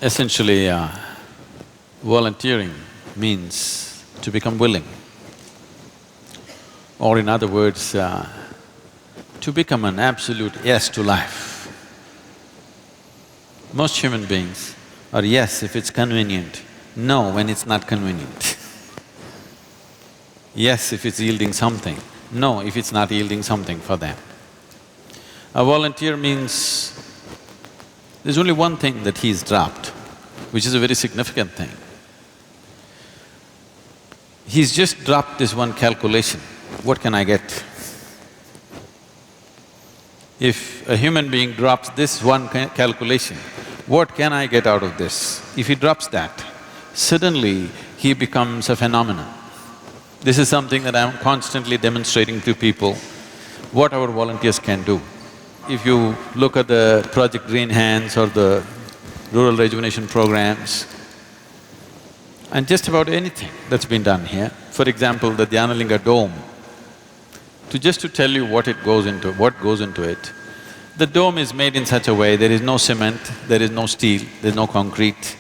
Essentially, volunteering means to become willing, or in other words, to become an absolute yes to life. Most human beings are yes if it's convenient, no when it's not convenient. Yes if it's yielding something, no if it's not yielding something for them. A volunteer means there's only one thing that he's dropped, which is a very significant thing. He's just dropped this one calculation, what can I get? If a human being drops this one calculation, what can I get out of this? If he drops that, suddenly he becomes a phenomenon. This is something that I'm constantly demonstrating to people, what our volunteers can do. If you look at the Project Green Hands or the rural rejuvenation programs, and just about anything that's been done here, for example, the Dhyanalinga dome, just to tell you what goes into it, the dome is made in such a way, there is no cement, there is no steel, there's no concrete.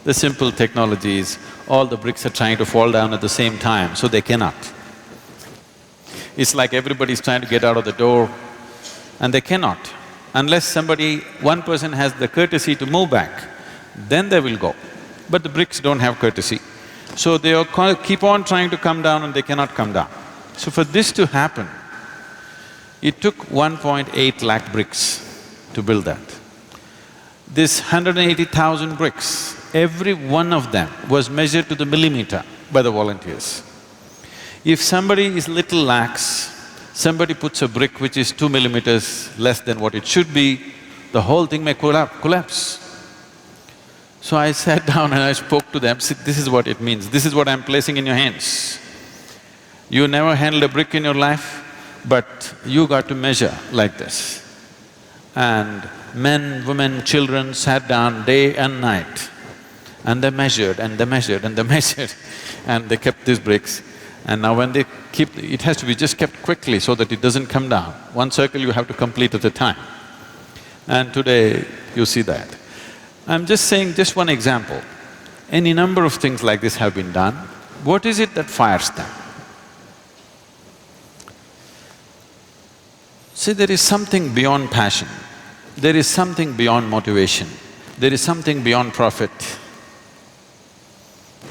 The simple technology is, all the bricks are trying to fall down at the same time, so they cannot. It's like everybody's trying to get out of the door, and they cannot. Unless one person has the courtesy to move back, then they will go. But the bricks don't have courtesy. So they keep on trying to come down and they cannot come down. So for this to happen, it took 1.8 lakh bricks to build that. This 180,000 bricks, every one of them was measured to the millimeter by the volunteers. If somebody is little lax, somebody puts a brick which is 2 millimeters less than what it should be, the whole thing may collapse. So I sat down and I spoke to them, "See, this is what it means, this is what I'm placing in your hands. You never handled a brick in your life, but you got to measure like this." And men, women, children sat down day and night, and they measured and they measured and they measured, and they kept these bricks. And now when they keep… it has to be just kept quickly so that it doesn't come down. One circle you have to complete at a time. And today you see that. I'm just saying just one example. Any number of things like this have been done. What is it that fires them? See, there is something beyond passion, there is something beyond motivation, there is something beyond profit,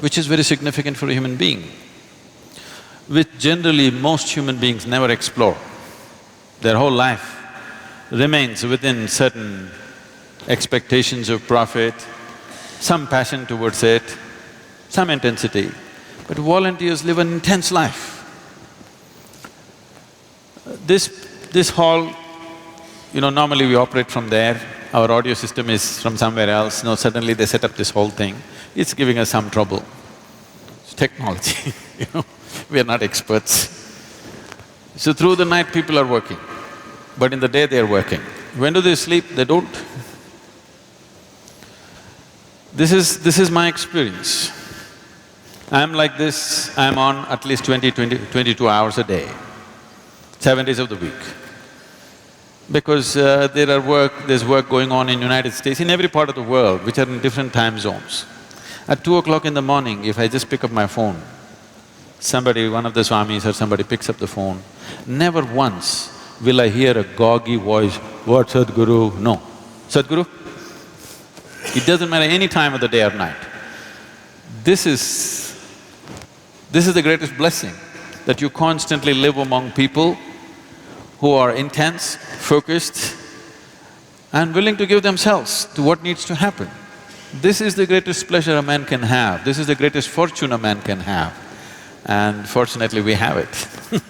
which is very significant for a human being, which generally most human beings never explore. Their whole life remains within certain expectations of profit, some passion towards it, some intensity. But volunteers live an intense life. This hall, normally we operate from there, our audio system is from somewhere else, suddenly they set up this whole thing. It's giving us some trouble. It's technology, we are not experts. So through the night people are working, but in the day they are working. When do they sleep? They don't. This is my experience. I'm like this, I'm on at least 22 hours a day, 7 days of the week. Because there's work going on in United States, in every part of the world, which are in different time zones. At 2 o'clock in the morning, if I just pick up my phone, one of the swamis or somebody picks up the phone, never once will I hear a goggy voice, "What, Sadhguru?" No. "Sadhguru?" It doesn't matter any time of the day or night. This is the greatest blessing, that you constantly live among people who are intense, focused, and willing to give themselves to what needs to happen. This is the greatest pleasure a man can have, this is the greatest fortune a man can have, and fortunately we have it